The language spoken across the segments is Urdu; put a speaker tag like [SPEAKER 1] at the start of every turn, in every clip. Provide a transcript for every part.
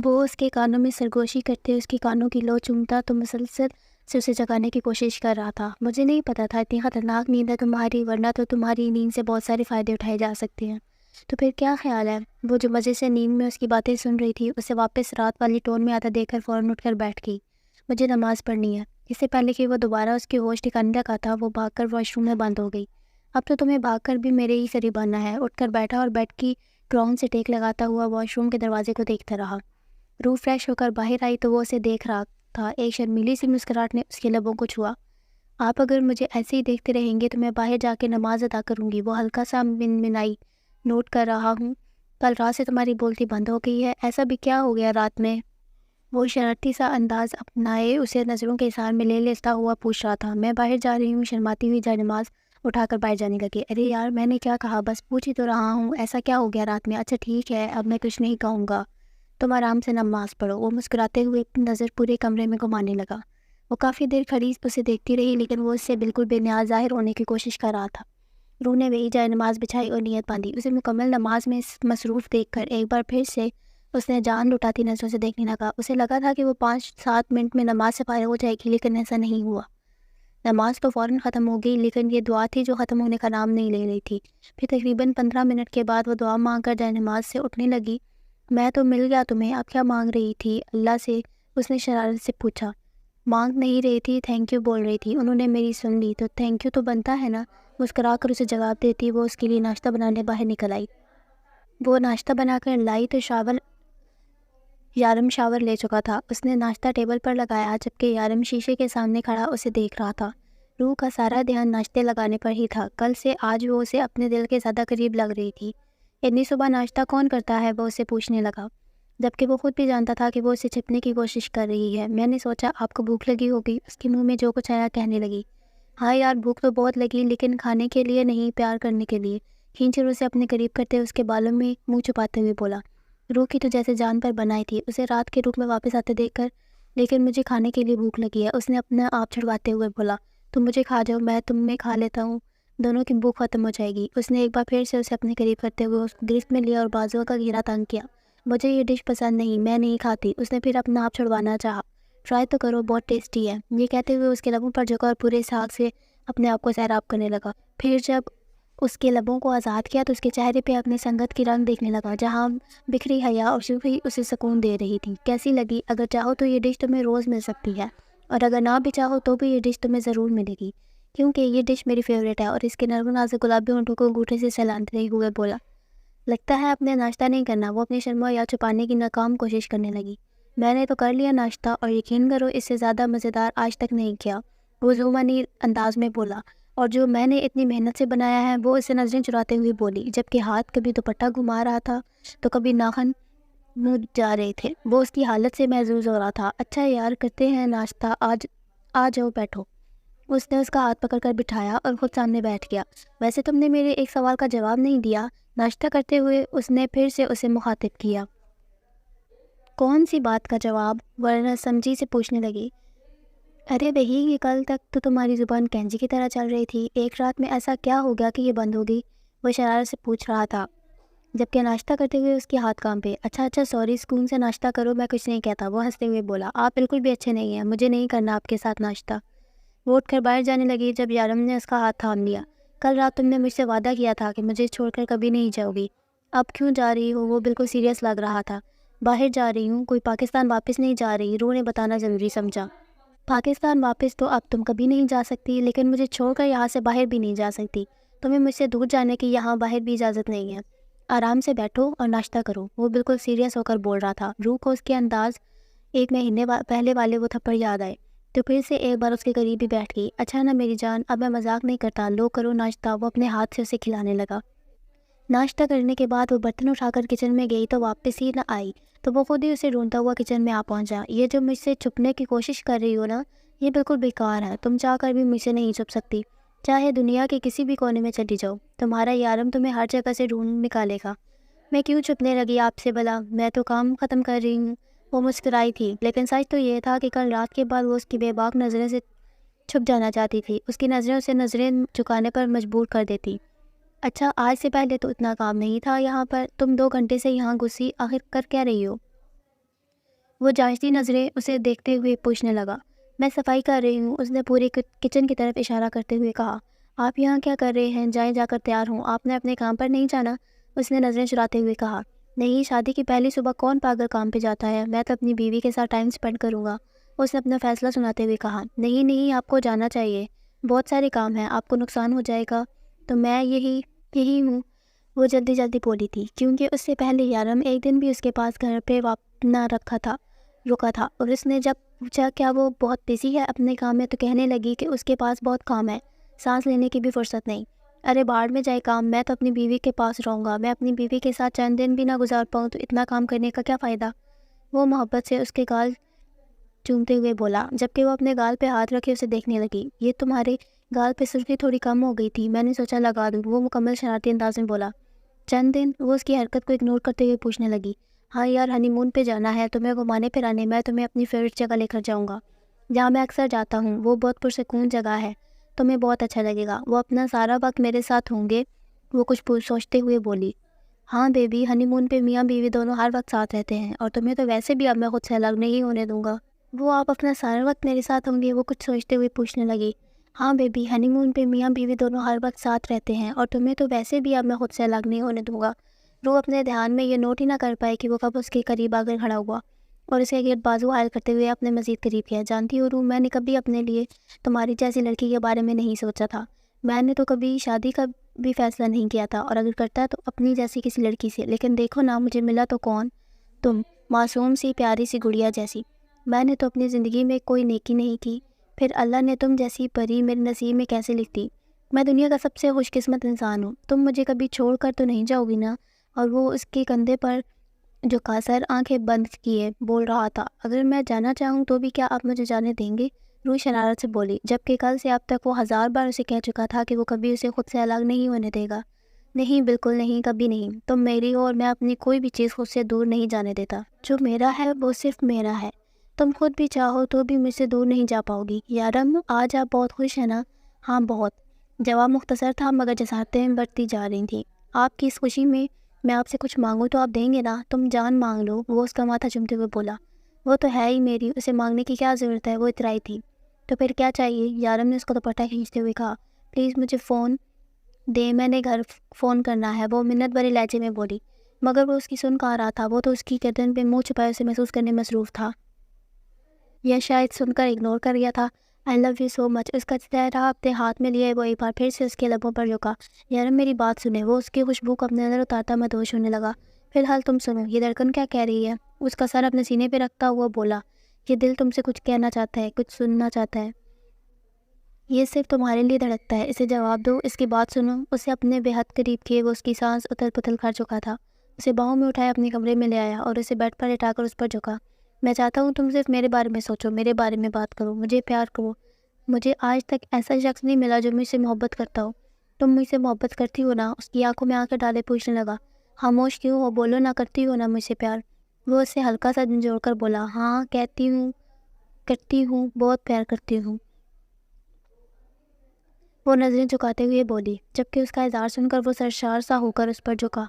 [SPEAKER 1] وہ اس کے کانوں میں سرگوشی کرتے اس کے کانوں کی لو چومتا تو مسلسل سے اسے جگانے کی کوشش کر رہا تھا۔ مجھے نہیں پتا تھا اتنی خطرناک نیند ہے تمہاری، ورنہ تو تمہاری نیند سے بہت سارے فائدے اٹھائے جا سکتے ہیں۔ تو پھر کیا خیال ہے؟ وہ جو مزے سے نیند میں اس کی باتیں سن رہی تھی اسے واپس رات والی ٹون میں آتا دیکھ کر فوراً اٹھ کر بیٹھ گئی۔ مجھے نماز پڑھنی ہے۔ اس سے پہلے کہ وہ دوبارہ اس کی ہوش ٹھکانے لگا تھا وہ بھاگ کر واش روم میں بند ہو گئی۔ اب تو تمہیں بھاگ کر بھی میرے ہی قریب آنا ہے۔ اٹھ کر بیٹھا اور بیڈ کی گراؤنڈ سے ٹیک لگاتا ہوا واش روم کے دروازے کو دیکھتا رہا۔ روح فریش ہو کر باہر آئی تو وہ اسے دیکھ رہا تھا۔ ایک شرمیلی سی مسکراہٹ نے اس کے لبوں کو چھوا۔ آپ اگر مجھے ایسے ہی دیکھتے رہیں گے تو میں باہر جا کے نماز ادا کروں گی، وہ ہلکا سا منمنائی۔ نوٹ کر رہا ہوں کل رات سے تمہاری بولتی بند ہو گئی ہے، ایسا بھی کیا ہو گیا رات میں؟ وہ شرارتی سا انداز اپنائے اسے نظروں کے اظہار میں لے لیتا ہوا پوچھ رہا تھا۔ میں باہر جا رہی ہوں، شرماتی ہوئی جائے نماز اٹھا کر باہر جانے لگی۔ ارے یار میں نے کیا کہا، بس پوچھ ہی تو رہا ہوں، ایسا کیا ہو گیا رات میں؟ اچھا ٹھیک ہے اب میں کچھ نہیں کہوں گا، تم آرام سے نماز پڑھو۔ وہ مسکراتے ہوئے اپنی نظر پورے کمرے میں گھمانے لگا۔ وہ کافی دیر کھڑی اسے دیکھتی رہی لیکن وہ اس سے بالکل بے نیاز ظاہر ہونے کی کوشش کر رہا تھا۔ روح نے وہی جائے نماز بچھائی اور نیت باندھی۔ اسے مکمل نماز میں مصروف دیکھ کر ایک بار پھر سے اس نے جان لٹاتی نظروں سے دیکھنے لگا۔ اسے لگا تھا کہ وہ 5-7 منٹ میں نماز سے فارغ ہو جائے گی لیکن ایسا نہیں ہوا۔ نماز تو فوراً ختم ہو گئی لیکن یہ دعا تھی جو ختم ہونے کا نام نہیں لے رہی تھی۔ پھر تقریباً 15 منٹ کے بعد وہ دعا مانگ کر جائے نماز سے اٹھنے لگی۔ میں تو مل گیا تمہیں، اب کیا مانگ رہی تھی اللہ سے؟ اس نے شرارت سے پوچھا۔ مانگ نہیں رہی تھی، تھینک یو بول رہی تھی۔ انہوں نے میری سن لی تو تھینک یو تو بنتا ہے نا، مسکرا کر اسے جواب دیتی وہ اس کے لیے ناشتہ بنانے باہر نکل آئی۔ وہ ناشتہ بنا کر لائی تو یارم شاور لے چکا تھا۔ اس نے ناشتہ ٹیبل پر لگایا جبکہ یارم شیشے کے سامنے کھڑا اسے دیکھ رہا تھا۔ روح کا سارا دھیان ناشتے لگانے پر ہی تھا۔ کل سے آج وہ اسے اپنے دل کے زیادہ قریب لگ رہی تھی۔ اتنی صبح ناشتہ کون کرتا ہے؟ وہ اسے پوچھنے لگا جبکہ وہ خود بھی جانتا تھا کہ وہ اسے چھپنے کی کوشش کر رہی ہے۔ میں نے سوچا آپ کو بھوک لگی ہوگی، اس کے منہ میں جو کچھ آیا کہنے لگی۔ ہاں یار بھوک تو بہت لگی لیکن کھانے کے لیے نہیں، پیار کرنے کے لیے۔ کھینچ کر اسے اپنے قریب کرتے اس کے بالوں میں منہ چھپاتے ہوئے بولا۔ روح کی تو جیسے جان پر بنائی تھی اسے رات کے روپ میں واپس آتے دیکھ کر، لیکن مجھے کھانے کے لیے بھوک لگی ہے، اس نے اپنا آپ چھڑواتے ہوئے بولا۔ تم مجھے کھا جاؤ، میں تم میں کھا لیتا ہوں، دونوں کی بھوک ختم ہو جائے گی۔ اس نے ایک بار پھر سے اسے اپنے قریب کرتے ہوئے اس کو گرفت میں لیا اور بازوؤں کا گھیرا تنگ کیا۔ مجھے یہ ڈش پسند نہیں، میں نہیں کھاتی۔ اس نے پھر اپنا آپ چھڑوانا چاہا۔ ٹرائی تو کرو، بہت ٹیسٹی ہے، یہ کہتے ہوئے اس کے لبوں پر جھکا اور پورے اسحاق سے اپنے آپ کو سیراب کرنے لگا۔ پھر جب اس کے لبوں کو آزاد کیا تو اس کے چہرے پہ اپنے سنگت کی رنگ دیکھنے لگا جہاں بکھری حیا اور شوخی اسے سکون دے رہی تھی۔ کیسی لگی؟ اگر چاہو تو یہ ڈش تمہیں روز مل سکتی ہے، اور اگر نہ بھی چاہو تو بھی یہ ڈش تمہیں ضرور ملے گی، کیونکہ یہ ڈش میری فیوریٹ ہے۔ اور اس کے نرم نازک گلابی ہونٹوں کو انگوٹھے سے سہلاتے ہوئے بولا۔ لگتا ہے اپنے ناشتہ نہیں کرنا۔ وہ اپنی شرم و حیا چھپانے کی ناکام کوشش کرنے لگی۔ میں نے تو کر لیا ناشتہ، اور یقین کرو اس سے زیادہ مزیدار آج تک نہیں کیا، وہ ذومعنی انداز میں بولا، اور جو میں نے اتنی محنت سے بنایا ہے۔ وہ اسے نظریں چراتے ہوئے بولی جبکہ ہاتھ کبھی دوپٹہ گھما رہا تھا تو کبھی ناخن منہ جا رہے تھے۔ وہ اس کی حالت سے محظوظ ہو رہا تھا۔ اچھا یار کرتے ہیں ناشتہ، آ جاؤ بیٹھو۔ اس نے اس کا ہاتھ پکڑ کر بٹھایا اور خود سامنے بیٹھ گیا۔ ویسے تم نے میرے ایک سوال کا جواب نہیں دیا، ناشتہ کرتے ہوئے اس نے پھر سے اسے مخاطب کیا۔ کون سی بات کا جواب؟ ورنہ سمجھی سے پوچھنے لگی۔ ارے وہی یہ کل تک تو تمہاری زبان کینچی کی طرح چل رہی تھی، ایک رات میں ایسا کیا ہو گیا کہ یہ بند ہو گئی؟ وہ شرارت سے پوچھ رہا تھا جبکہ ناشتہ کرتے ہوئے اس کے ہاتھ کانپے۔ اچھا سوری، سکون سے ناشتہ کرو، میں کچھ نہیں کہتا، وہ ہنستے ہوئے بولا۔ آپ بالکل بھی اچھے نہیں ہیں، مجھے نہیں کرنا آپ کے ساتھ ناشتہ۔ وہ اٹھ کر باہر جانے لگی جب یارم نے اس کا ہاتھ تھام لیا۔ کل رات تم نے مجھ سے وعدہ کیا تھا کہ مجھے چھوڑ کر کبھی نہیں جاؤ گی، اب کیوں جا رہی ہو؟ وہ بالکل سیریس لگ رہا تھا۔ باہر جا رہی ہوں، کوئی پاکستان واپس نہیں جا رہی، روح نے بتانا ضروری سمجھا۔ پاکستان واپس تو اب تم کبھی نہیں جا سکتی، لیکن مجھے چھوڑ کر یہاں سے باہر بھی نہیں جا سکتی، تمہیں مجھ سے دور جانے کی یہاں باہر بھی اجازت نہیں ہے۔ آرام سے بیٹھو اور ناشتہ کرو، وہ بالکل سیریس ہو کر بول رہا تھا۔ روح کو اس کے انداز ایک مہینے پہلے والے وہ تھپڑ یاد آئے تو پھر سے ایک بار اس کے قریب ہی بیٹھ گئی۔ اچھا نا میری جان، اب میں مذاق نہیں کرتا، لو کرو ناشتہ۔ وہ اپنے ہاتھ سے اسے کھلانے لگا۔ ناشتہ کرنے کے بعد وہ برتن اٹھا کر کچن میں گئی تو واپس ہی نہ آئی تو وہ خود ہی اسے ڈھونڈتا ہوا کچن میں آ پہنچا۔ یہ جو مجھ سے چھپنے کی کوشش کر رہی ہو نا، یہ بالکل بیکار ہے، تم چاہ کر بھی مجھ سے نہیں چھپ سکتی، چاہے دنیا کے کسی بھی کونے میں چلی جاؤ، تمہارا یارم تمہیں ہر جگہ سے ڈھونڈ نکالے گا۔ میں کیوں چھپنے لگی آپ سے بھلا؟ میں تو کام ختم کر رہی ہوں۔ وہ مسکرائی تھی لیکن سچ تو یہ تھا کہ کل رات کے بعد وہ اس کی بے باک نظریں سے چھپ جانا چاہتی تھی، اس کی نظریں اسے نظریں چکانے پر مجبور کر دیتی۔ اچھا آج سے پہلے تو اتنا کام نہیں تھا یہاں پر، تم 2 گھنٹے سے یہاں گھسی، آخر کر کیا رہی ہو؟ وہ جانچتی نظریں اسے دیکھتے ہوئے پوچھنے لگا۔ میں صفائی کر رہی ہوں، اس نے پورے کچن کی طرف اشارہ کرتے ہوئے کہا۔ آپ یہاں کیا کر رہے ہیں؟ جائیں، جا کر تیار ہوں، آپ نے اپنے کام پر نہیں جانا؟ اس نے نظریں چراتے ہوئے کہا۔ نہیں، شادی کی پہلی صبح کون پاگل کام پہ جاتا ہے؟ میں تو اپنی بیوی کے ساتھ ٹائم اسپینڈ کروں گا، اس نے اپنا فیصلہ سناتے ہوئے کہا۔ نہیں نہیں، آپ کو جانا چاہیے، بہت سارے کام ہیں، آپ کو نقصان ہو جائے گا تو میں یہی ہوں، وہ جلدی جلدی بولی تھی، کیونکہ اس سے پہلے یارم ایک دن بھی اس کے پاس گھر پہ نہ رکھا تھا رکا تھا، اور اس نے جب پوچھا کیا وہ بہت بزی ہے اپنے کام میں، تو کہنے لگی کہ اس کے پاس بہت کام ہے، سانس لینے کی بھی فرصت نہیں۔ ارے باڑ میں جائے کام، میں تو اپنی بیوی کے پاس رہوں گا، میں اپنی بیوی کے ساتھ چند دن بھی نہ گزار پاؤں تو اتنا کام کرنے کا کیا فائدہ؟ وہ محبت سے اس کے گال چومتے ہوئے بولا، جبکہ وہ اپنے گال پہ ہاتھ رکھے اسے دیکھنے لگی۔ یہ تمہارے گال پہ سرخی تھوڑی کم ہو گئی تھی، میں نے سوچا لگا دوں، وہ مکمل شرارتی انداز میں بولا۔ چند دن؟ وہ اس کی حرکت کو اگنور کرتے ہوئے پوچھنے لگی۔ ہاں یار، ہنی مون پہ جانا ہے تمہیں گھمانے پھرانے، میں تمہیں اپنی فیوریٹ جگہ لے کر جاؤں گا جہاں میں اکثر جاتا ہوں، وہ بہت پرسکون جگہ ہے، تمہیں بہت اچھا لگے گا، وہ اپنا سارا وقت میرے ساتھ ہوں گے، وہ کچھ سوچتے ہوئے بولی۔ ہاں بیبی، ہنی مون پہ میاں بیوی دونوں ہر وقت ساتھ رہتے ہیں، اور تمہیں تو ویسے بھی اب میں خود سے الگ نہیں ہونے دوں گا۔ وہ آپ اپنا سارا وقت میرے ساتھ ہوں گے، وہ کچھ سوچتے ہوئے پوچھنے لگی۔ ہاں بیبی، ہنی مون پہ میاں بیوی دونوں ہر وقت ساتھ رہتے ہیں، اور تمہیں تو ویسے بھی اب میں خود سے الگ نہیں ہونے دوں گا۔ وہ اپنے دھیان میں یہ نوٹ ہی نہ کر پائے کہ وہ کب اس کے قریب آ کر کھڑا ہوا اور اسے گرد بازو حائل کرتے ہوئے اپنے مزید قریب کیا۔ جانتی ہو روح، میں نے کبھی اپنے لیے تمہاری جیسی لڑکی کے بارے میں نہیں سوچا تھا، میں نے تو کبھی شادی کا بھی فیصلہ نہیں کیا تھا، اور اگر کرتا تو اپنی جیسی کسی لڑکی سے، لیکن دیکھو نا مجھے ملا تو کون، تم، معصوم سی پیاری سی گڑیا جیسی۔ میں نے تو اپنی زندگی میں کوئی نیکی نہیں کی، پھر اللہ نے تم جیسی پری میرے نصیب میں کیسے لکھ دی؟ میں دنیا کا سب سے خوش قسمت انسان ہوں، تم مجھے کبھی چھوڑ کر تو نہیں جاؤ گی نا؟ اور وہ اس کے کندھے پر جو سر آنکھیں بند کیے بول رہا تھا۔ اگر میں جانا چاہوں تو بھی کیا آپ مجھے جانے دیں گے؟ روح شرارت سے بولی، جبکہ کل سے اب تک وہ 1000 بار اسے کہہ چکا تھا کہ وہ کبھی اسے خود سے الگ نہیں ہونے دے گا۔ نہیں، بالکل نہیں، کبھی نہیں، تم میری ہو اور میں اپنی کوئی بھی چیز خود سے دور نہیں جانے دیتا، جو میرا ہے وہ صرف میرا ہے، تم خود بھی چاہو تو بھی مجھ سے دور نہیں جا پاؤ گی۔ یارم، آج آپ بہت خوش ہیں نا؟ ہاں بہت، جواب مختصر تھا مگر جسارتیں بڑھتی جا رہی تھیں۔ آپ کی اس خوشی میں آپ سے کچھ مانگوں تو آپ دیں گے نا؟ تم جان مانگ لو، وہ اس کا ماتھا چومتے ہوئے بولا۔ وہ تو ہے ہی میری، اسے مانگنے کی کیا ضرورت ہے، وہ اترائی تھی۔ تو پھر کیا چاہیے؟ یارم نے اس کو دوپٹہ کھینچتے ہوئے کہا۔ پلیز مجھے فون دے، میں نے گھر فون کرنا ہے، وہ منت بھرے لہجے میں بولی، مگر وہ اس کی سن کہا رہا تھا، وہ تو اس کی گردن پہ منہ چھپائے اسے محسوس کرنے میں مصروف تھا، یا شاید سن کر اگنور کر گیا تھا۔ آئی لو یو سو مچ، اس کا چہرہ اپنے ہاتھ میں لیے وہ ایک بار پھر سے اس کے لبوں پر جھکا۔ یارم میری بات سنیں، وہ اس کی خوشبو کو اپنے اندر اتارتا مدہوش ہونے لگا۔ فی الحال تم سنو، یہ دھڑکن کیا کہہ رہی ہے؟ اس کا سر اپنے سینے پہ رکھتا ہوا بولا، یہ دل تم سے کچھ کہنا چاہتا ہے، کچھ سننا چاہتا ہے، یہ صرف تمہارے لیے دھڑکتا ہے، اسے جواب دو، اس کی بات سنو۔ اسے اپنے بے حد قریب کیے وہ اس کی سانس اتھل پتھل کر چکا تھا، اسے باہوں میں اٹھایا اپنے کمرے میں لے آیا اور اسے بیڈ پر لٹا کر اس پر جھکا۔ میں چاہتا ہوں تم صرف میرے بارے میں سوچو، میرے بارے میں بات کرو، مجھے پیار کرو، مجھے آج تک ایسا شخص نہیں ملا جو مجھ سے محبت کرتا ہو۔ تم مجھ سے محبت کرتی ہو نا؟ اس کی آنکھوں میں آنکھیں ڈالے پوچھنے لگا۔ خاموش کیوں ہو، بولو نا، کرتی ہو نا مجھ سے پیار؟ وہ اسے ہلکا سا جھنجھوڑ کر بولا، ہاں کہتی ہوں، کرتی ہوں، بہت پیار کرتی ہوں۔ وہ نظریں جھکاتے ہوئے بولی، جبکہ اس کا اظہار سن کر وہ سرشار سا ہو کر اس پر جھکا۔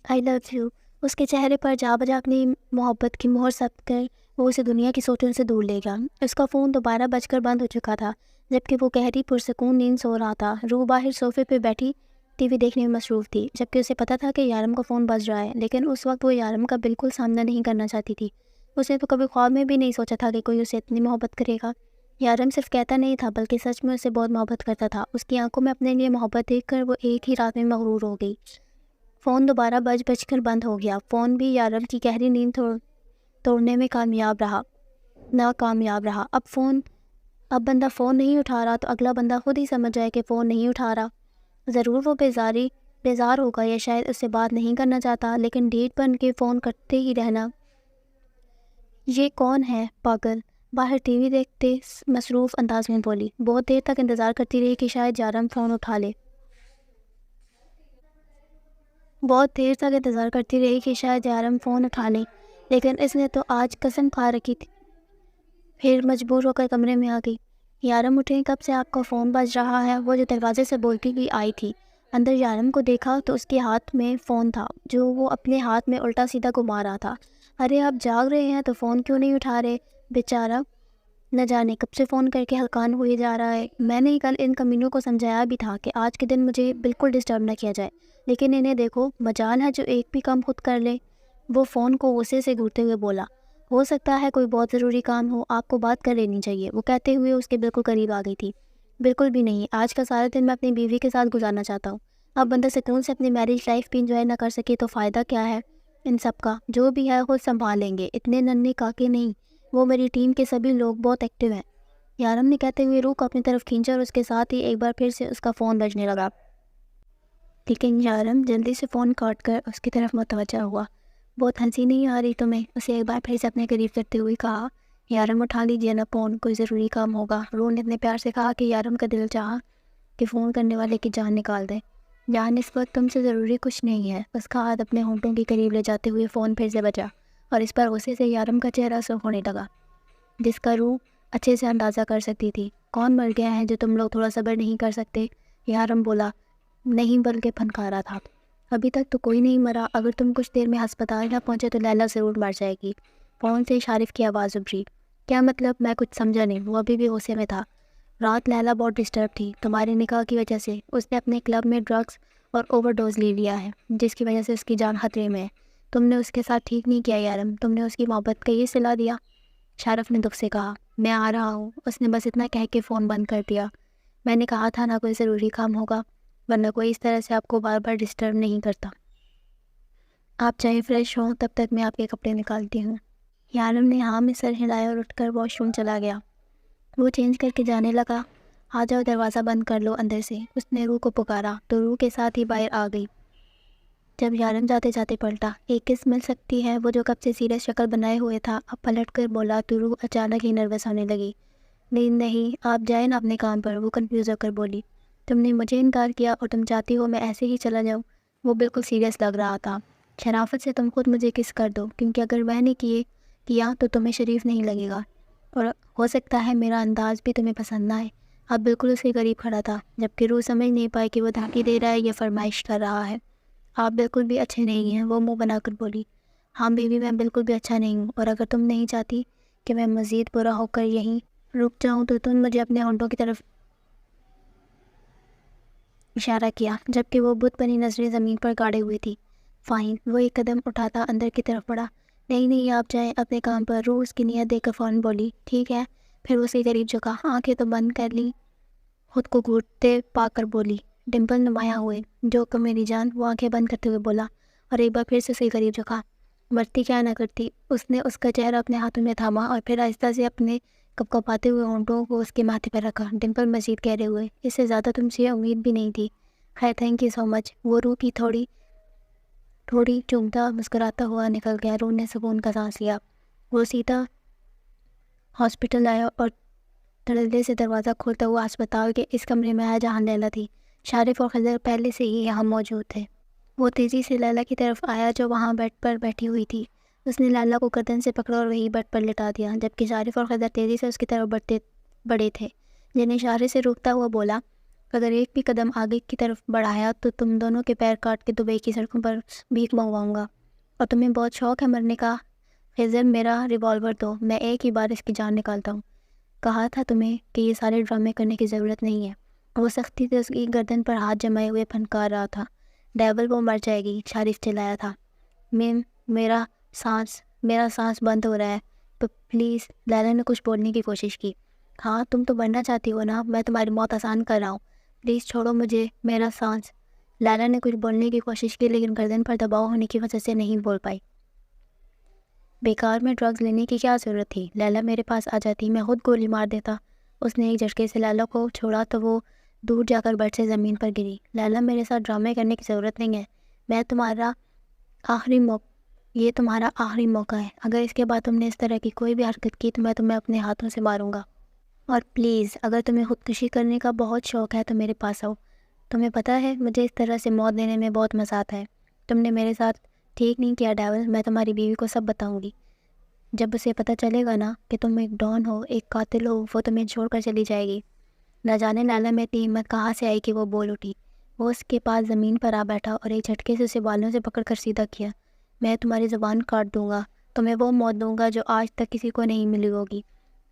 [SPEAKER 1] آئی لو یو، اس کے چہرے پر جا بجا اپنی محبت کی مہر ثبت کر وہ اسے دنیا کی سوچوں سے دور لے گیا۔ اس کا فون دوبارہ بج کر بند ہو چکا تھا، جبکہ وہ گہری پرسکون نیند سو رہا تھا۔ روح باہر صوفے پہ بیٹھی ٹی وی دیکھنے میں مصروف تھی، جبکہ اسے پتہ تھا کہ یارم کا فون بج رہا ہے، لیکن اس وقت وہ یارم کا بالکل سامنا نہیں کرنا چاہتی تھی۔ اس نے تو کبھی خواب میں بھی نہیں سوچا تھا کہ کوئی اسے اتنی محبت کرے گا۔ یارم صرف کہتا نہیں تھا بلکہ سچ میں اسے بہت محبت کرتا تھا۔ اس کی آنکھوں میں اپنے لیے محبت دیکھ کر وہ ایک ہی رات میں مغرور ہو گئی۔ فون دوبارہ بج کر بند ہو گیا۔ فون بھی یارم کی گہری نیند توڑنے میں ناکامیاب رہا۔ اب بندہ فون نہیں اٹھا رہا تو اگلا بندہ خود ہی سمجھ جائے کہ فون نہیں اٹھا رہا۔ ضرور وہ بیزار ہوگا یا شاید اس سے بات نہیں کرنا چاہتا، لیکن ڈیٹ بن کے فون کرتے ہی رہنا۔ یہ کون ہے پاگل؟ باہر ٹی وی دیکھتے مصروف انداز میں بولی۔ بہت دیر تک انتظار کرتی رہی کہ شاید یارم فون اٹھا لے، لیکن اس نے تو آج قسم کھا رکھی تھی۔ پھر مجبور ہو کر کمرے میں آ گئی۔ یارم اٹھیں، کب سے آپ کا فون بج رہا ہے؟ وہ جو دروازے سے بولتی ہوئی آئی تھی۔ اندر یارم کو دیکھا تو اس کے ہاتھ میں فون تھا جو وہ اپنے ہاتھ میں الٹا سیدھا گھما رہا تھا۔ ارے آپ جاگ رہے ہیں تو فون کیوں نہیں اٹھا رہے؟ بیچارہ نہ جانے کب سے فون کر کے ہلکان ہوئے جا رہا ہے۔ میں نے کل ان کمینوں کو سمجھایا بھی تھا کہ آج کے دن مجھے بالکل ڈسٹرب نہ کیا جائے، لیکن انہیں دیکھو، مجال ہے جو ایک بھی کام خود کر لے۔ وہ فون کو غصے سے گھورتے ہوئے بولا، ہو سکتا ہے کوئی بہت ضروری کام ہو، آپ کو بات کر لینی چاہیے۔ وہ کہتے ہوئے اس کے بالکل قریب آ گئی تھی۔ بالکل بھی نہیں، آج کا سارا دن میں اپنی بیوی کے ساتھ گزارنا چاہتا ہوں۔ اب بندہ سکون سے اپنی میرج لائف بھی انجوائے نہ کر سکے تو فائدہ کیا ہے؟ ان سب کا جو بھی ہے خود سنبھال لیں گے، اتنے ننھے کاکے نہیں۔ وہ میری ٹیم کے سبھی لوگ بہت ایکٹیو ہیں۔ یارم نے کہتے ہوئے روح کو اپنی طرف کھینچا اور اس کے ساتھ ہی ایک بار پھر سے اس کا فون بجنے لگا، لیکن یارم جلدی سے فون کاٹ کر اس کی طرف متوجہ ہوا۔ بہت ہنسی نہیں آ رہی تمہیں؟ اسے ایک بار پھر سے اپنے قریب کرتے ہوئے کہا۔ یارم اٹھا لیجیے نا فون، کوئی ضروری کام ہوگا۔ روح نے اتنے پیار سے کہا کہ یارم کا دل چاہا کہ فون کرنے والے کی جان نکال دے۔ جان اس وقت تم سے ضروری کچھ نہیں ہے۔ اس کا ہاتھ اپنے ہونٹوں کے قریب لے جاتے ہوئے فون پھر سے بجا اور اس پر غصے سے یارم کا چہرہ سرخ ہونے لگا، جس کا روح اچھے سے اندازہ کر سکتی تھی۔ کون مر گیا ہے جو تم لوگ تھوڑا صبر نہیں کر سکتے؟ یارم بولا۔ نہیں، بلکہ پھنکارا تھا۔ ابھی تک تو کوئی نہیں مرا، اگر تم کچھ دیر میں ہسپتال نہ پہنچے تو لیلا ضرور مر جائے گی۔ فون سے شارف کی آواز ابھری۔ کیا مطلب؟ میں کچھ سمجھا نہیں۔ وہ ابھی بھی غصے میں تھا۔ رات لیلا بہت ڈسٹرب تھی تمہارے نکاح کی وجہ سے۔ اس نے اپنے کلب میں ڈرگس اور اوور ڈوز لے لیا ہے، جس کی وجہ سے اس کی جان خطرے میں ہے۔ تم نے اس کے ساتھ ٹھیک نہیں کیا یارم، تم نے اس کی محبت کا یہ صلہ دیا۔ شارف نے دکھ سے کہا، میں آ رہا ہوں۔ اس نے بس اتنا کہہ کے فون بند کر دیا۔ میں نے کہا تھا نا کوئی ضروری کام ہوگا، ورنہ کوئی اس طرح سے آپ کو بار بار ڈسٹرب نہیں کرتا۔ آپ چاہے فریش ہوں، تب تک میں آپ کے کپڑے نکالتی ہوں۔ یارم نے ہاں میں سر ہلایا اور اٹھ کر واش روم چلا گیا۔ وہ چینج کر کے جانے لگا۔ آ جاؤ، دروازہ بند کر لو اندر سے۔ اس نے روح کو پکارا تو روح کے ساتھ ہی باہر آ گئی۔ جب یارم جاتے جاتے پلٹا، ایک کس مل سکتی ہے؟ وہ جو کب سے سیریس شکل بنائے ہوئے تھا اب پلٹ کر بولا تو روح اچانک ہی نروس ہونے لگی۔ نہیں، آپ جائیں نا اپنے کام پر، وہ کنفیوز ہو کر بولی۔ تم نے مجھے انکار کیا اور تم چاہتی ہو میں ایسے ہی چلا جاؤں؟ وہ بالکل سیریس لگ رہا تھا۔ شرافت سے تم خود مجھے کس کر دو، کیونکہ اگر میں نے کیا تو تمہیں شریف نہیں لگے گا، اور ہو سکتا ہے میرا انداز بھی تمہیں پسند نہ آئے۔ اب بالکل اس کے قریب کھڑا تھا، جبکہ روح سمجھ نہیں پائی کہ وہ دھمکی دے رہا ہے یا فرمائش کر رہا ہے۔ آپ بالکل بھی اچھے نہیں ہیں، وہ منہ بنا کر بولی۔ ہاں بیوی، میں بالکل بھی اچھا نہیں ہوں، اور اگر تم نہیں چاہتی کہ میں مزید برا ہو کر یہیں رک جاؤں تو تم مجھے اپنے ہونٹوں کی طرف اشارہ کیا، جبکہ وہ بت بنی نظریں زمین پر گاڑے ہوئی تھی۔ فائن۔ وہ ایک قدم اٹھاتا اندر کی طرف بڑھا۔ نہیں، آپ جائیں اپنے کام پر۔ روح اس کی نیت دیکھ کر فوراً بولی، ٹھیک ہے۔ پھر وہ اس کے قریب جھکا، آنکھیں تو بند کر لی، خود کو گھٹتے پا کر بولی۔ ڈمپل نمایاں ہوئے، جو کہ میری جان، وہ آنکھیں بند کرتے ہوئے بولا، اور ایک بار پھر سے اس کے قریب جھکا۔ مرتی کیا نہ کرتی۔ اس نے اس کا چہرہ اپنے ہاتھوں میں تھاما اور پھر آہستہ سے اپنے کپکپاتے ہوئے ہونٹوں کو اس کے ماتھے پر رکھا۔ ڈمپل مزید کہہ ہوئے، اس سے زیادہ تم سے امید بھی نہیں تھی۔ خیر، تھینک یو سو مچ۔ وہ روح کی تھوڑی چومتا مسکراتا ہوا نکل گیا۔ روح نے سکون کا سانس لیا۔ وہ سیدھا ہاسپٹل آیا اور دھڑلے سے دروازہ کھولتا ہوا ہسپتال کے اس کمرے میں آیا جہاں لیلا تھی۔ شارف اور خضر پہلے سے ہی یہاں موجود تھے۔ وہ تیزی سے لیلا کی طرف آیا جو وہاں بیڈ پر بیٹھی ہوئی تھی۔ اس نے لیلا کو گردن سے پکڑا اور وہی بیڈ پر لٹا دیا، جبکہ شارف اور خضر تیزی سے اس کی طرف بڑھے تھے، جنہیں اشارے سے روکتا ہوا بولا، اگر ایک بھی قدم آگے کی طرف بڑھایا تو تم دونوں کے پیر کاٹ کے دبئی کی سڑکوں پر بھیک منگواؤں گا۔ اور تمہیں بہت شوق ہے مرنے کا؟ خضر، میرا ریوالور دو، میں ایک ہی بار اس کی جان نکالتا ہوں۔ کہا تھا تمہیں کہ یہ سارے ڈرامے کرنے کی ضرورت نہیں ہے۔ وہ سختی سے اس کی گردن پر ہاتھ جمائے ہوئے پھنکار رہا تھا۔ ڈیول، وہ مر جائے گی، شارف چلایا تھا۔ میرا سانس بند ہو رہا ہے، تو پلیز۔ لیلا نے کچھ بولنے کی کوشش کی۔ ہاں، تم تو مرنا چاہتی ہو نا، میں تمہاری موت آسان کر رہا ہوں، پلیز چھوڑو مجھے، میرا سانس۔ لیلا نے کچھ بولنے کی کوشش کی لیکن گردن پر دباؤ ہونے کی وجہ سے نہیں بول پائی۔ بیکار میں ڈرگز لینے کی کیا ضرورت تھی؟ لیلا میرے پاس آ جاتی، میں خود گولی مار دیتا۔ اس نے ایک جھٹکے سے لیلا کو چھوڑا تو وہ دور جا کر بیڈ سے زمین پر گری۔ لیلا، میرے ساتھ ڈرامے کرنے کی ضرورت نہیں ہے، یہ تمہارا آخری موقع ہے۔ اگر اس کے بعد تم نے اس طرح کی کوئی بھی حرکت کی تو میں تمہیں اپنے ہاتھوں سے ماروں گا۔ اور پلیز، اگر تمہیں خودکشی کرنے کا بہت شوق ہے تو میرے پاس آؤ۔ تمہیں پتہ ہے مجھے اس طرح سے موت دینے میں بہت مزہ آتا ہے۔ تم نے میرے ساتھ ٹھیک نہیں کیا ڈیول، میں تمہاری بیوی کو سب بتاؤں گی۔ جب اسے پتہ چلے گا نا کہ تم ایک ڈان ہو، ایک قاتل ہو، وہ تمہیں چھوڑ کر چلی جائے گی۔ نہ جانے لیلا میں اتنی ہمت کہاں سے آئی کہ وہ بول اٹھی۔ وہ اس کے پاس زمین پر آ بیٹھا اور ایک جھٹکے سے اسے بالوں سے پکڑ کر سیدھا کیا۔ میں تمہاری زبان کاٹ دوں گا، تمہیں وہ موت دوں گا جو آج تک کسی کو نہیں ملی ہوگی،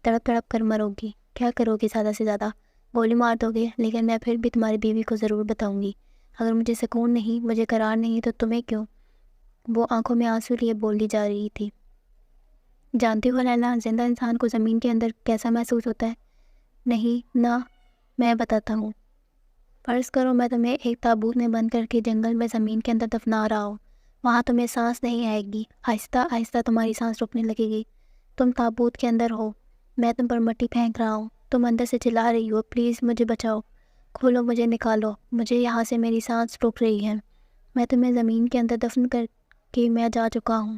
[SPEAKER 1] تڑپ تڑپ کر مرو گی۔ کیا کرو گی زیادہ سے زیادہ؟ گولی مار دو گے، لیکن میں پھر بھی تمہاری بیوی کو ضرور بتاؤں گی۔ اگر مجھے سکون نہیں، مجھے قرار نہیں، تو تمہیں کیوں؟ وہ آنکھوں میں آنسو لیے بولی جا رہی تھی۔ جانتی ہو لیلا، زندہ انسان کو زمین کے اندر کیسا محسوس ہوتا ہے؟ نہیں نہ، میں بتاتا ہوں۔ فرض کرو میں تمہیں ایک تابوت میں بند کر کے جنگل میں زمین کے اندر دفنا رہا ہوں۔ وہاں تمہیں سانس نہیں آئے گی، آہستہ آہستہ تمہاری سانس رکنے لگے گی۔ تم تابوت کے اندر ہو، میں تم پر مٹی پھینک رہا ہوں، تم اندر سے چلا رہی ہو، پلیز مجھے بچاؤ، کھولو مجھے، نکالو مجھے یہاں سے، میری سانس رک رہی ہے۔ میں تمہیں زمین کے اندر دفن کر کے میں جا چکا ہوں۔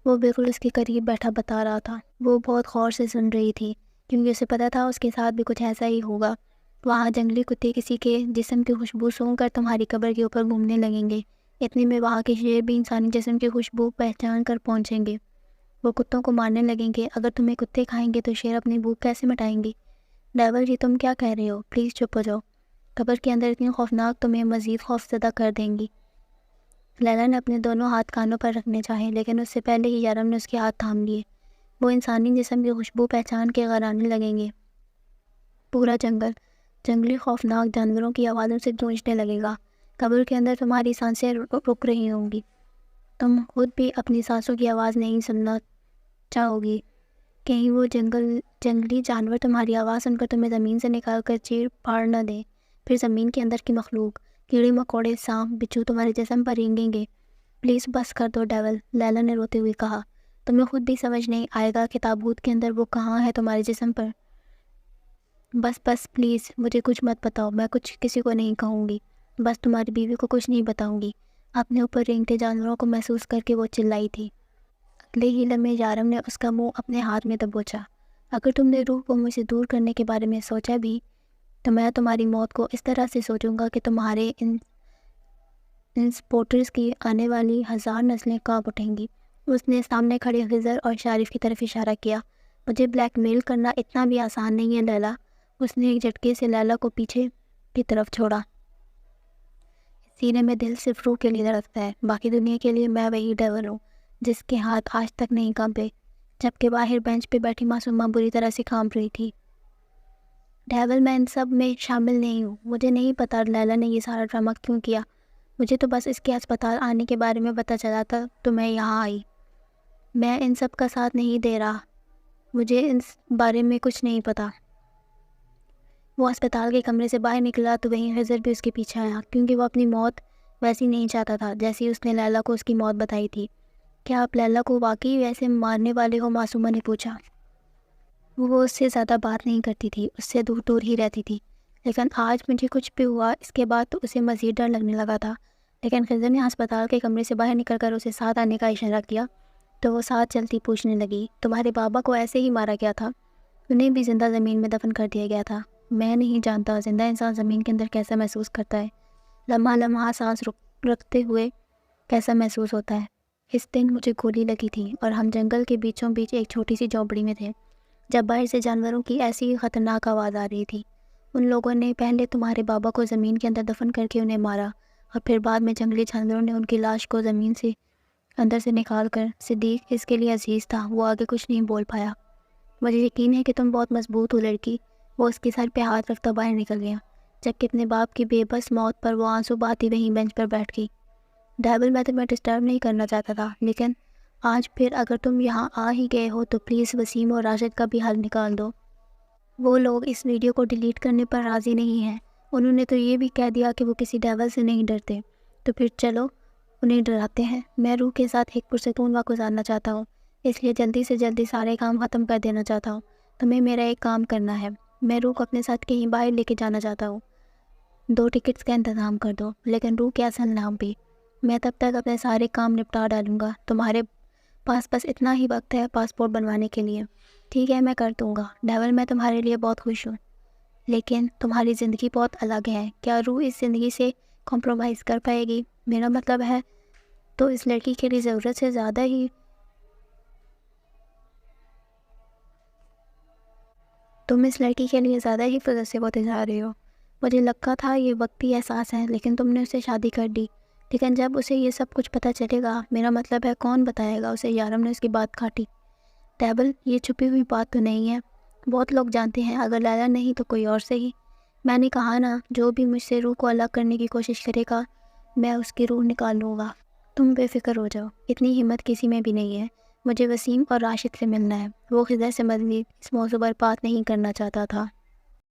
[SPEAKER 1] وہ بالکل اس کے قریب بیٹھا بتا رہا تھا۔ وہ بہت غور سے سن رہی تھی، کیونکہ اسے پتا تھا اس کے ساتھ بھی کچھ ایسا ہی ہوگا۔ وہاں جنگلی کتے کسی کے جسم کی خوشبو سونگھ کر تمہاری قبر کے اوپر گھومنے لگیں گے۔ اتنے میں وہاں کے شیر بھی انسانی جسم کی خوشبو پہچان کر پہنچیں گے۔ وہ کتوں کو مارنے لگیں گے۔ اگر تمہیں کتے کھائیں گے تو شیر اپنی بھوک کیسے مٹائیں گے؟ ڈیول جی، تم کیا کہہ رہے ہو؟ پلیز چپ ہو جاؤ۔ قبر کے اندر اتنی خوفناک تمہیں مزید خوف زدہ کر دیں گی۔ لیلا نے اپنے دونوں ہاتھ کانوں پر رکھنے چاہے، لیکن اس سے پہلے ہی یارم نے اس کے ہاتھ تھام لیے۔ وہ انسانی جسم کی خوشبو پہچان کے غرانے لگیں گے۔ پورا جنگل جنگلی خوفناک جانوروں کی آوازوں سے گونجنے لگے گا۔ قبر کے اندر تمہاری سانسیں رک رہی ہوں گی۔ تم خود بھی اپنی سانسوں کی آواز نہیں سننا چاہو گی۔ کہیں وہ جنگلی جانور تمہاری آواز سن کر تمہیں زمین سے نکال کر چیر پھاڑ نہ دے۔ پھر زمین کے اندر کی مخلوق، کیڑے مکوڑے، سانپ، بچھو تمہارے جسم پر رینگیں گے۔ پلیز بس کر دو ڈیول، لیلا نے روتے ہوئے کہا۔ تمہیں خود بھی سمجھ نہیں آئے گا کہ تابوت کے اندر وہ کہاں ہے تمہارے جسم پر۔ بس بس پلیز مجھے کچھ مت بتاؤ، میں کچھ کسی کو نہیں کہوں گی، بس تمہاری بیوی کو کچھ نہیں بتاؤں گی۔ اپنے اوپر رینگتے جانوروں کو محسوس کر کے وہ چلائی تھی۔ اگلے ہی لمحے یارم نے اس کا منہ اپنے ہاتھ میں دبوچا۔ اگر تم نے روح کو مجھ سے دور کرنے کے بارے میں سوچا بھی، تو میں تمہاری موت کو اس طرح سے سوچوں گا کہ تمہارے ان سپورٹرز کی آنے والی 1000 نسلیں کانپ اٹھیں گی۔ اس نے سامنے کھڑے خضر اور شارف کی طرف اشارہ کیا۔ مجھے بلیک میل کرنا اتنا بھی آسان نہیں ہے لیلا۔ اس نے ایک جھٹکے سے لیلا کو پیچھے کی طرف چھوڑا۔ سینے میں دل صرف روح کے لیے دھڑکتا ہے، باقی دنیا کے لیے میں وہی ڈیول ہوں جس کے ہاتھ آج تک نہیں کانپے، جبکہ باہر بینچ پہ بیٹھی معصومہ بری طرح سے کانپ رہی تھی۔ ڈیول، میں ان سب میں شامل نہیں ہوں۔ مجھے نہیں پتا لیلا نے یہ سارا ڈرامہ کیوں کیا۔ مجھے تو بس اس کے ہسپتال آنے کے بارے میں پتہ چلا تھا تو میں یہاں آئی۔ میں ان سب کا ساتھ نہیں دے رہا، مجھے اس بارے میں کچھ نہیں پتا۔ وہ ہسپتال کے کمرے سے باہر نکلا تو وہیں خضر بھی اس کے پیچھے آیا، کیونکہ وہ اپنی موت ویسی نہیں چاہتا تھا جیسی اس نے لیلا کو اس کی موت بتائی تھی۔ کیا آپ لیلا کو واقعی ویسے مارنے والے ہو؟ معصومہ نے پوچھا۔ وہ اس سے زیادہ بات نہیں کرتی تھی، اس سے دور دور ہی رہتی تھی، لیکن آج مجھے کچھ بھی ہوا اس کے بعد تو اسے مزید ڈر لگنے لگا تھا۔ لیکن خضر نے ہسپتال کے کمرے سے باہر نکل کر اسے ساتھ آنے کا اشارہ کیا تو وہ ساتھ چلتی پوچھنے لگی، تمہارے بابا کو ایسے ہی مارا گیا تھا؟ انہیں بھی زندہ زمین میں دفن کر دیا گیا تھا۔ میں نہیں جانتا زندہ انسان زمین کے اندر کیسا محسوس کرتا ہے، لمحہ لمحہ سانس رکھتے ہوئے کیسا محسوس ہوتا ہے۔ اس دن مجھے گولی لگی تھی اور ہم جنگل کے بیچوں بیچ ایک چھوٹی سی جھونپڑی میں تھے، جب باہر سے جانوروں کی ایسی خطرناک آواز آ رہی تھی۔ ان لوگوں نے پہلے تمہارے بابا کو زمین کے اندر دفن کر کے انہیں مارا، اور پھر بعد میں جنگلی جانوروں نے ان کی لاش کو زمین سے اندر سے نکال کر۔ صدیق اس کے لیے عزیز تھا، وہ آگے کچھ نہیں بول پایا۔ مجھے یقین ہے کہ تم بہت مضبوط ہو لڑکی۔ وہ اس کے سر پہ ہاتھ رکھتا باہر نکل گیا، جبکہ اپنے باپ کی بے بس موت پر وہ آنسو بہاتی وہیں بینچ پر بیٹھ گئی۔ ڈیول، میں تمہیں ڈسٹرب نہیں کرنا چاہتا تھا، لیکن آج پھر اگر تم یہاں آ ہی گئے ہو تو پلیز وسیم اور راشد کا بھی حل نکال دو۔ وہ لوگ اس ویڈیو کو ڈیلیٹ کرنے پر راضی نہیں ہیں۔ انہوں نے تو یہ بھی کہہ دیا کہ وہ کسی ڈیول سے نہیں ڈرتے، تو پھر چلو انہیں ڈراتے ہیں۔ میں روح کے ساتھ ایک پرسکون وقت گزارنا چاہتا ہوں، اس لیے جلدی سے جلدی سارے کام ختم کر دینا چاہتا ہوں۔ تمہیں میرا ایک کام کرنا ہے، میں روح کو اپنے ساتھ کہیں باہر لے کے جانا چاہتا ہوں۔ 2 ٹکٹس کا انتظام کر دو، لیکن روح کے اصل نام بھی۔ میں تب تک اپنے سارے کام نپٹا ڈالوں گا۔ تمہارے پاس بس اتنا ہی وقت ہے پاسپورٹ بنوانے کے لیے۔ ٹھیک ہے، میں کر دوں گا ڈیول، میں تمہارے لیے بہت خوش ہوں، لیکن تمہاری زندگی بہت الگ ہے۔ کیا روح اس زندگی سے کمپرومائز کر پائے گی؟ میرا مطلب ہے تو اس لڑکی کے لیے ضرورت سے زیادہ ہی تم اس لڑکی کے لیے زیادہ ہی فضل سے ہوتے جا رہے ہو۔ مجھے لگا تھا یہ وقتی احساس ہے، لیکن تم نے اس سے شادی کر دی۔ لیکن جب اسے یہ سب کچھ پتہ چلے گا، میرا مطلب ہے کون بتائے گا اسے یارم نے اس کی بات کاٹی۔ ٹیبل، یہ چھپی ہوئی بات تو نہیں ہے، بہت لوگ جانتے ہیں، اگر لیلا نہیں تو کوئی اور صحیح۔ میں نے کہا نا، جو بھی مجھ سے روح کو الگ کرنے کی کوشش کرے گا میں اس کی روح نکال لوں گا۔ تم بے فکر ہو جاؤ، اتنی ہمت کسی میں بھی نہیں ہے۔ مجھے وسیم اور راشد سے ملنا ہے۔ وہ خضر سے مزید اس موضوع پر بات نہیں کرنا چاہتا تھا۔